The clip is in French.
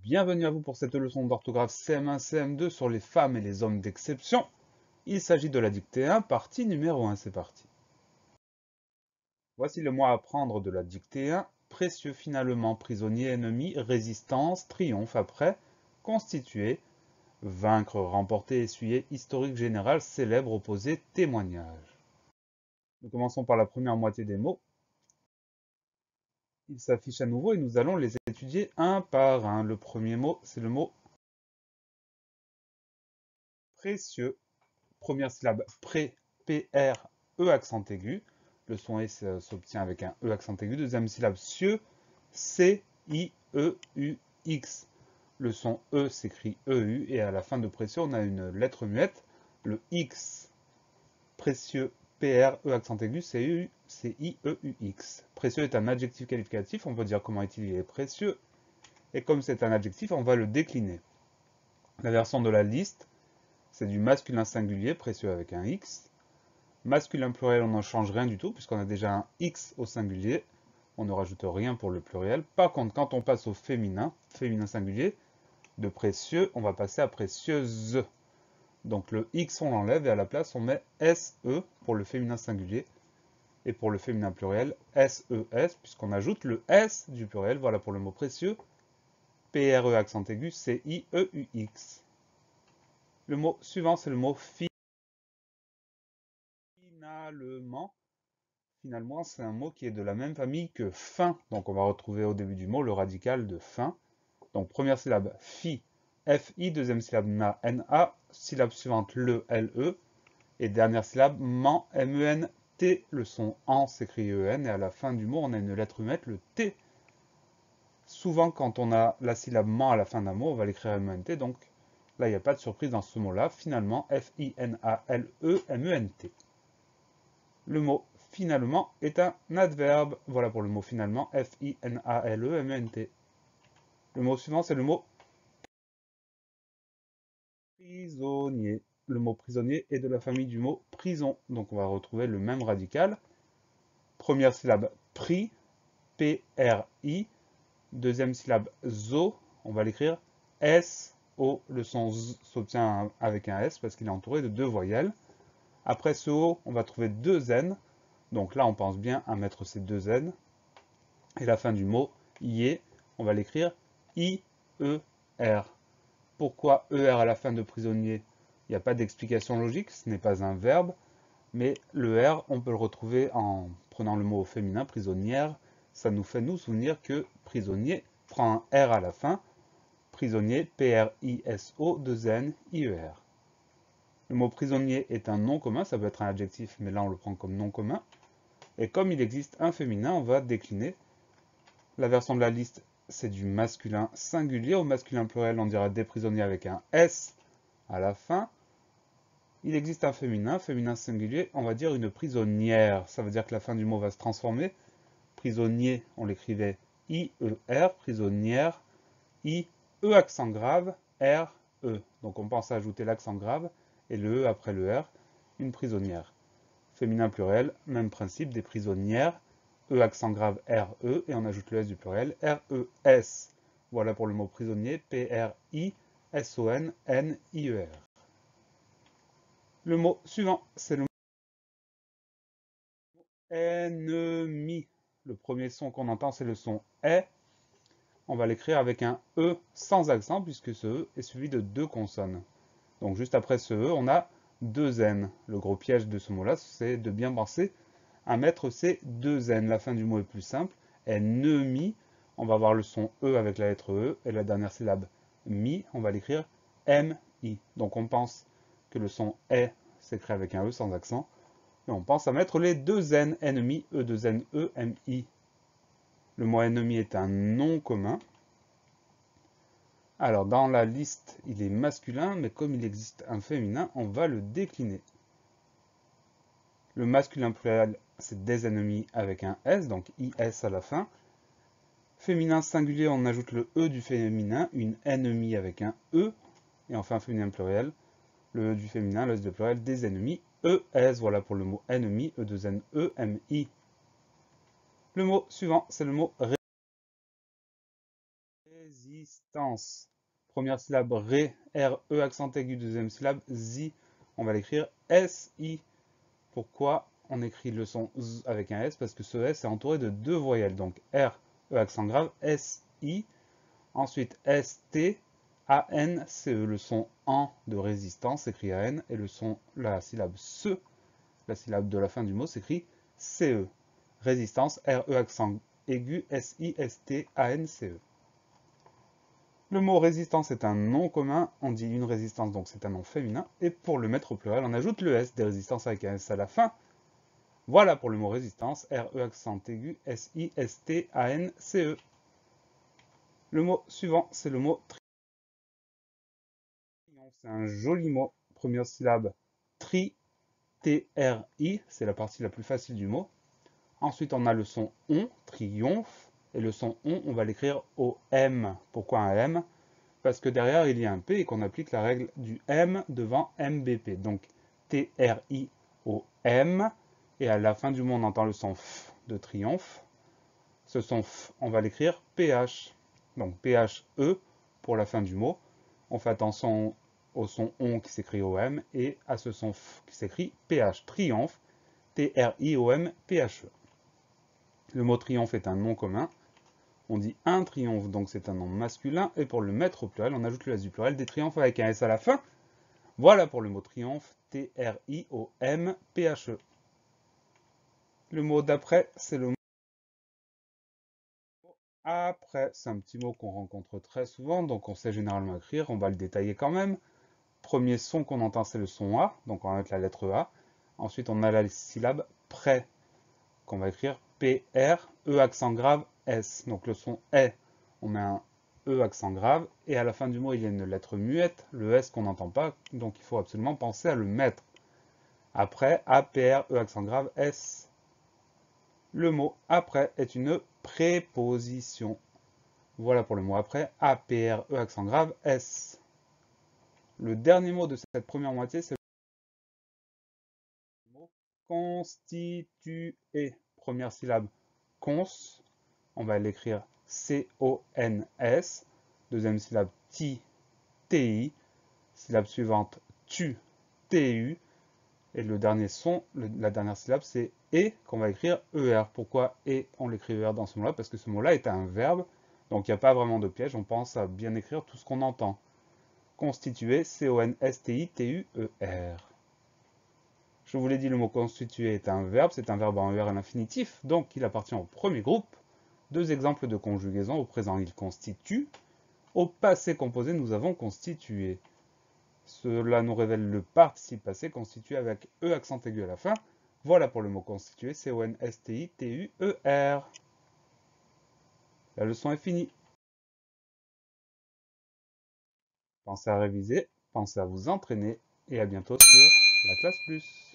Bienvenue à vous pour cette leçon d'orthographe CM1, CM2 sur les femmes et les hommes d'exception. Il s'agit de la dictée 1, partie numéro 1, c'est parti. Voici le mot à apprendre de la dictée 1. Précieux finalement, prisonnier, ennemi, résistance, triomphe après, constituer, vaincre, remporter, essuyer, historique général, célèbre, opposé, témoignage. Nous commençons par la première moitié des mots. Ils s'affichent à nouveau et nous allons les étudier un par un. Le premier mot, c'est le mot précieux. Première syllabe, pré, P-R-E accent aigu. Le son S s'obtient avec un E accent aigu. Deuxième syllabe, cieux, C-I-E-U-X. Le son E s'écrit E-U. Et à la fin de précieux, on a une lettre muette, le X. Précieux, P-R-E accent aigu, C-I-E-U-X. Précieux est un adjectif qualificatif. On va dire comment est-il est précieux. Et comme c'est un adjectif, on va le décliner. La version de la liste, c'est du masculin singulier, précieux avec un X. Masculin pluriel, on n'en change rien du tout, puisqu'on a déjà un X au singulier. On ne rajoute rien pour le pluriel. Par contre, quand on passe au féminin, féminin singulier, de précieux, on va passer à précieuse. Donc le X, on l'enlève et à la place, on met SE pour le féminin singulier. Et pour le féminin pluriel, SES, puisqu'on ajoute le S du pluriel. Voilà pour le mot précieux. PRE accent aigu, CIEUX. Le mot suivant, c'est le mot finalement. Finalement, c'est un mot qui est de la même famille que fin. Donc on va retrouver au début du mot le radical de fin. Donc première syllabe, fi, F-I, deuxième syllabe, na, N-A, syllabe suivante, le, L-E, et dernière syllabe, man, M-E-N-T. Le son en s'écrit E-N, et à la fin du mot, on a une lettre muette, le T. Souvent, quand on a la syllabe man à la fin d'un mot, on va l'écrire M-E-N-T, donc là, il n'y a pas de surprise dans ce mot-là. Finalement, F-I-N-A-L-E-M-E-N-T. Le mot finalement est un adverbe. Voilà pour le mot finalement, F-I-N-A-L-E-M-E-N-T. Le mot suivant, c'est le mot prisonnier. Le mot prisonnier est de la famille du mot prison. Donc on va retrouver le même radical. Première syllabe, pri, P-R-I. Deuxième syllabe, zo. On va l'écrire S-O. Le son Z s'obtient avec un S parce qu'il est entouré de deux voyelles. Après ce O, on va trouver deux N. Donc là, on pense bien à mettre ces deux N. Et la fin du mot, IE, on va l'écrire I-E-R. Pourquoi ER à la fin de prisonnier? Il n'y a pas d'explication logique, ce n'est pas un verbe. Mais le R, on peut le retrouver en prenant le mot au féminin, prisonnière. Ça nous fait nous souvenir que prisonnier prend un R à la fin. Prisonnier, P-R-I-S-O, 2 N, I-E-R. Le mot prisonnier est un nom commun, ça peut être un adjectif, mais là on le prend comme nom commun. Et comme il existe un féminin, on va décliner. La version de la liste, c'est du masculin singulier. Au masculin pluriel, on dira des prisonniers avec un S à la fin. Il existe un féminin, féminin singulier, on va dire une prisonnière. Ça veut dire que la fin du mot va se transformer. Prisonnier, on l'écrivait I-E-R, prisonnière, I-E accent grave, R-E. Donc on pense à ajouter l'accent grave et le E après le R, une prisonnière. Féminin pluriel, même principe, des prisonnières, E accent grave R-E, et on ajoute le S du pluriel, R-E-S. Voilà pour le mot prisonnier, P-R-I-S-O-N-N-I-E-R. Le mot suivant, c'est le mot ennemi. Le premier son qu'on entend, c'est le son E. On va l'écrire avec un E sans accent, puisque ce E est suivi de deux consonnes. Donc juste après ce E, on a deux N. Le gros piège de ce mot-là, c'est de bien penser à mettre ces deux N. La fin du mot est plus simple. Ennemi, on va avoir le son E avec la lettre E. Et la dernière syllabe, mi, on va l'écrire M-I. Donc on pense que le son E s'écrit avec un E sans accent. Et on pense à mettre les deux N, ennemi, E2N, E, M-I. Le mot ennemi est un nom commun. Alors, dans la liste, il est masculin, mais comme il existe un féminin, on va le décliner. Le masculin pluriel, c'est des ennemis avec un S, donc IS à la fin. Féminin singulier, on ajoute le E du féminin, une ennemie avec un E. Et enfin, féminin pluriel, le E du féminin, le S du pluriel, des ennemis, ES. Voilà pour le mot ennemi, E2N, E, M-I. Le mot suivant, c'est le mot Résistance. Première syllabe ré, R, E accent aigu, deuxième syllabe zi. On va l'écrire S-I. Pourquoi on écrit le son Z avec un S? Parce que ce S est entouré de deux voyelles. Donc R, E accent grave, S-I. Ensuite S-T, A-N, C-E. Le son AN de résistance s'écrit A-N. Et le son, la syllabe SE, la syllabe de la fin du mot, s'écrit C-E. Résistance, R, E accent aigu, S-I-S-T-A-N-C-E. Le mot résistance est un nom commun, on dit une résistance, donc c'est un nom féminin. Et pour le mettre au pluriel, on ajoute le S, des résistances avec un S à la fin. Voilà pour le mot résistance, R-E accent aigu, S-I-S-T-A-N-C-E. Le mot suivant, c'est le mot triomphe. C'est un joli mot. Première syllabe, tri, T-R-I, c'est la partie la plus facile du mot. Ensuite, on a le son on, triomphe. Et le son on va l'écrire au M. Pourquoi un M? Parce que derrière, il y a un P et qu'on applique la règle du M devant MBP. Donc, T-R-I-O-M. Et à la fin du mot, on entend le son F de triomphe. Ce son F, on va l'écrire PH. Donc, P-H-E pour la fin du mot. On fait attention au son ON qui s'écrit OM et à ce son F qui s'écrit PH. Triomphe, T-R-I-O-M, P-H-E. Le mot triomphe est un nom commun. On dit un triomphe, donc c'est un nom masculin. Et pour le mettre au pluriel, on ajoute le S du pluriel des triomphes avec un S à la fin. Voilà pour le mot triomphe, T-R-I-O-M-P-H-E. Le mot d'après, c'est le mot après. C'est un petit mot qu'on rencontre très souvent, donc on sait généralement écrire. On va le détailler quand même. Premier son qu'on entend, c'est le son A, donc on va mettre la lettre A. Ensuite, on a la syllabe près, qu'on va écrire P-R, E accent grave, S. Donc le son est, on met un E accent grave, et à la fin du mot, il y a une lettre muette, le S qu'on n'entend pas, donc il faut absolument penser à le mettre. Après, A, P-R, E accent grave, S. Le mot après est une préposition. Voilà pour le mot après, A, P-R, E accent grave, S. Le dernier mot de cette première moitié, c'est le mot constituer. Première syllabe, cons. On va l'écrire C-O-N-S. Deuxième syllabe, ti, T-I. Syllabe suivante, tu, T-U. Et le dernier son, la dernière syllabe, c'est et qu'on va écrire ER. Pourquoi et on l'écrit ER dans ce mot-là? Parce que ce mot-là est un verbe, donc il n'y a pas vraiment de piège. On pense à bien écrire tout ce qu'on entend. Constituer, C-O-N-S-T-I-T-U-E-R. Je vous l'ai dit, le mot constituer est un verbe, c'est un verbe en ER à l'infinitif, donc il appartient au premier groupe. Deux exemples de conjugaison. Au présent, il constitue. Au passé composé, nous avons constitué. Cela nous révèle le participe passé constitué avec E accent aigu à la fin. Voilà pour le mot constituer, C-O-N-S-T-I-T-U-E-R. La leçon est finie. Pensez à réviser, pensez à vous entraîner et à bientôt sur la classe plus.